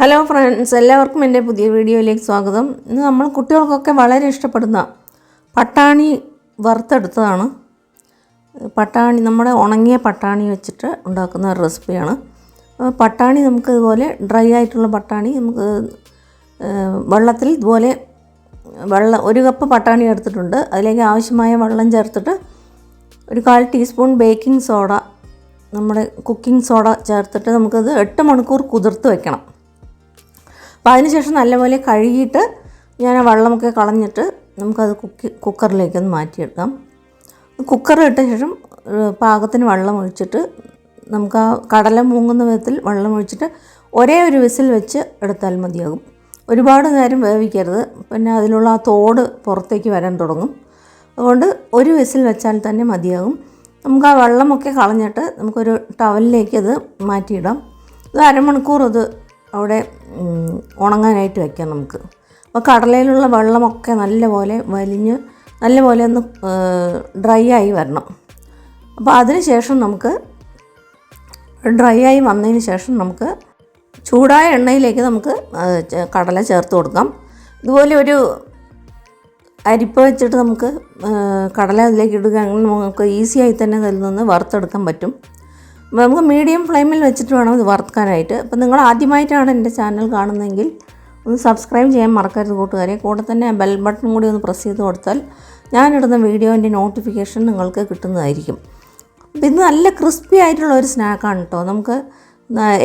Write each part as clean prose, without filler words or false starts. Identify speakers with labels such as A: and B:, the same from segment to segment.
A: Hello friends, എല്ലാവർക്കും എൻ്റെ പുതിയ വീഡിയോയിലേക്ക് സ്വാഗതം. ഇന്ന് നമ്മൾ കുട്ടികൾക്കൊക്കെ വളരെ ഇഷ്ടപ്പെടുന്ന പട്ടാണി വറുത്തെടുത്തതാണ്. പട്ടാണി, നമ്മുടെ ഉണങ്ങിയ പട്ടാണി വെച്ചിട്ട് ഉണ്ടാക്കുന്ന ഒരു റെസിപ്പിയാണ്. പട്ടാണി നമുക്ക് ഇതുപോലെ ഡ്രൈ ആയിട്ടുള്ള പട്ടാണി നമുക്ക് വെള്ളത്തിൽ ഇതുപോലെ ഒരു കപ്പ് പട്ടാണി എടുത്തിട്ടുണ്ട്. അതിലേക്ക് ആവശ്യമായ വെള്ളം ചേർത്തിട്ട് ഒരു 1/4 ടീസ്പൂൺ ബേക്കിംഗ് സോഡ, നമ്മുടെ കുക്കിംഗ് സോഡ ചേർത്തിട്ട് നമുക്കത് 8 മണിക്കൂർ കുതിർത്ത് വെക്കണം. അപ്പോൾ അതിനുശേഷം നല്ലപോലെ കഴുകിയിട്ട് ഞാൻ ആ വെള്ളമൊക്കെ കളഞ്ഞിട്ട് നമുക്കത് കുക്കറിലേക്കൊന്ന് മാറ്റിയെടുക്കാം. കുക്കർ ഇട്ട ശേഷം പാകത്തിന് വെള്ളം ഒഴിച്ചിട്ട് നമുക്ക് ആ കടല മൂങ്ങുന്ന വിധത്തിൽ വെള്ളം ഒഴിച്ചിട്ട് ഒരേ ഒരു വിസിൽ വെച്ച് എടുത്താൽ മതിയാകും. ഒരുപാട് നേരം വേവിക്കരുത്, പിന്നെ അതിലുള്ള ആ തോട് പുറത്തേക്ക് വരാൻ തുടങ്ങും. അതുകൊണ്ട് ഒരു വിസിൽ വെച്ചാൽ തന്നെ മതിയാകും. നമുക്ക് ആ വെള്ളമൊക്കെ കളഞ്ഞിട്ട് നമുക്കൊരു ടവലിലേക്ക് അത് മാറ്റിയിടാം. ഇത് അരമണിക്കൂർ അത് അവിടെ ഉണങ്ങാനായിട്ട് വയ്ക്കാം നമുക്ക്. അപ്പോൾ കടലയിലുള്ള വെള്ളമൊക്കെ നല്ലപോലെ വലിഞ്ഞ് നല്ലപോലെ ഒന്ന് ഡ്രൈ ആയി വരണം. അപ്പോൾ അതിന് ശേഷം നമുക്ക് ഡ്രൈ ആയി വന്നതിന് ശേഷം നമുക്ക് ചൂടായ എണ്ണയിലേക്ക് നമുക്ക് കടല ചേർത്ത് കൊടുക്കാം. ഇതുപോലെ ഒരു അരിപ്പ വെച്ചിട്ട് നമുക്ക് കടല അതിലേക്ക് ഇടുകയാണെങ്കിൽ നമുക്ക് ഈസിയായി തന്നെ അതിൽ നിന്ന് വറുത്തെടുക്കാൻ പറ്റും. നമുക്ക് മീഡിയം ഫ്ലെയിമിൽ വെച്ചിട്ട് വേണം ഇത് വറുക്കാനായിട്ട്. അപ്പോൾ നിങ്ങൾ ആദ്യമായിട്ടാണ് എൻ്റെ ചാനൽ കാണുന്നതെങ്കിൽ ഒന്ന് സബ്സ്ക്രൈബ് ചെയ്യാൻ മറക്കരുത് കൂട്ടുകാരെ. കൂടെ തന്നെ ബെൽ ബട്ടൺ കൂടി ഒന്ന് പ്രസ് ചെയ്ത് കൊടുത്താൽ ഞാനിടുന്ന വീഡിയോൻ്റെ നോട്ടിഫിക്കേഷൻ നിങ്ങൾക്ക് കിട്ടുന്നതായിരിക്കും. അപ്പോൾ ഇത് നല്ല ക്രിസ്പി ആയിട്ടുള്ള ഒരു സ്നാക്കാണ് കേട്ടോ. നമുക്ക്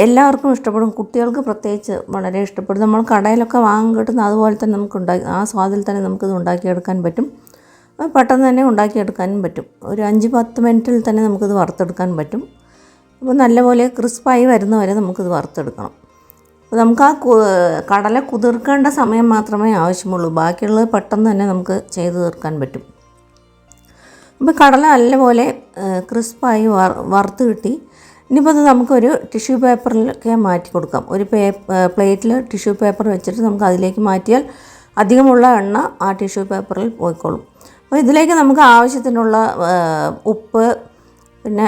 A: എല്ലാവർക്കും ഇഷ്ടപ്പെടും, കുട്ടികൾക്ക് പ്രത്യേകിച്ച് വളരെ ഇഷ്ടപ്പെടും. നമ്മൾ കടയിലൊക്കെ വാങ്ങാൻ കിട്ടുന്ന അതുപോലെ തന്നെ നമുക്ക് ആ സ്വാദിൽ തന്നെ നമുക്കിത് ഉണ്ടാക്കിയെടുക്കാൻ പറ്റും. പെട്ടെന്ന് തന്നെ ഉണ്ടാക്കിയെടുക്കാനും പറ്റും. ഒരു 5-10 മിനിറ്റിൽ തന്നെ നമുക്കിത് വറുത്തെടുക്കാൻ പറ്റും. അപ്പോൾ നല്ലപോലെ ക്രിസ്പായി വരുന്നവരെ നമുക്കിത് വറുത്തെടുക്കണം. അപ്പോൾ നമുക്ക് ആ കടല കുതിർക്കേണ്ട സമയം മാത്രമേ ആവശ്യമുള്ളൂ, ബാക്കിയുള്ളത് പെട്ടെന്ന് തന്നെ നമുക്ക് ചെയ്ത് തീർക്കാൻ പറ്റും. അപ്പോൾ കടല നല്ലപോലെ ക്രിസ്പായി വറുത്ത് കിട്ടി. ഇനിയിപ്പോൾ അത് നമുക്കൊരു ടിഷ്യൂ പേപ്പറിലൊക്കെ മാറ്റി കൊടുക്കാം. ഒരു പ്ലേറ്റിൽ ടിഷ്യൂ പേപ്പർ വെച്ചിട്ട് നമുക്ക് അതിലേക്ക് മാറ്റിയാൽ അധികമുള്ള എണ്ണ ആ ടിഷ്യൂ പേപ്പറിൽ പോയിക്കോളും. അപ്പോൾ ഇതിലേക്ക് നമുക്ക് ആവശ്യത്തിനുള്ള ഉപ്പ്, പിന്നെ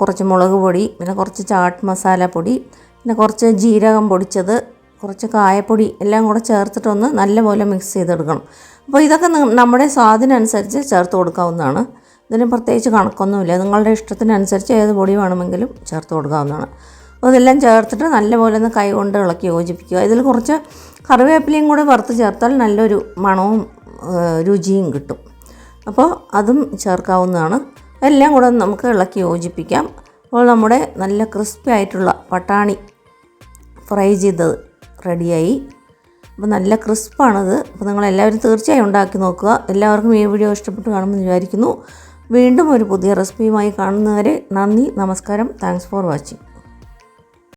A: കുറച്ച് മുളക് പൊടി, പിന്നെ കുറച്ച് ചാട്ട് മസാല പൊടി, പിന്നെ കുറച്ച് ജീരകം പൊടിച്ചത്, കുറച്ച് കായപ്പൊടി എല്ലാം കൂടെ ചേർത്തിട്ടൊന്ന് നല്ലപോലെ മിക്സ് ചെയ്തെടുക്കണം. അപ്പോൾ ഇതൊക്കെ നമ്മുടെ സ്വാദിനനുസരിച്ച് ചേർത്ത് കൊടുക്കാവുന്നതാണ്. ഇതിന് പ്രത്യേകിച്ച് കണക്കൊന്നുമില്ല, നിങ്ങളുടെ ഇഷ്ടത്തിനനുസരിച്ച് ഏത് പൊടി വേണമെങ്കിലും ചേർത്ത് കൊടുക്കാവുന്നതാണ്. അപ്പോൾ ഇതെല്ലാം ചേർത്തിട്ട് നല്ലപോലെ ഒന്ന് കൈ കൊണ്ട് ഇളക്കി യോജിപ്പിക്കുക. ഇതിൽ കുറച്ച് കറിവേപ്പിലയും കൂടെ വറുത്ത് ചേർത്താൽ നല്ലൊരു മണവും രുചിയും കിട്ടും. അപ്പോൾ അതും ചേർക്കാവുന്നതാണ്. എല്ലാം കൂടെ നമുക്ക് ഇളക്കി യോജിപ്പിക്കാം. അപ്പോൾ നമ്മുടെ നല്ല ക്രിസ്പി ആയിട്ടുള്ള പട്ടാണി ഫ്രൈ ചെയ്തത് റെഡിയായി. അപ്പോൾ നല്ല ക്രിസ്പാണത്. അപ്പോൾ നിങ്ങളെല്ലാവരും തീർച്ചയായും ഉണ്ടാക്കി നോക്കുക. എല്ലാവർക്കും ഈ വീഡിയോ ഇഷ്ടപ്പെട്ട് കാണുമെന്ന് വിചാരിക്കുന്നു. വീണ്ടും ഒരു പുതിയ റെസിപ്പിയുമായി കാണുന്നവരെ നന്ദി, നമസ്കാരം. Thanks for watching.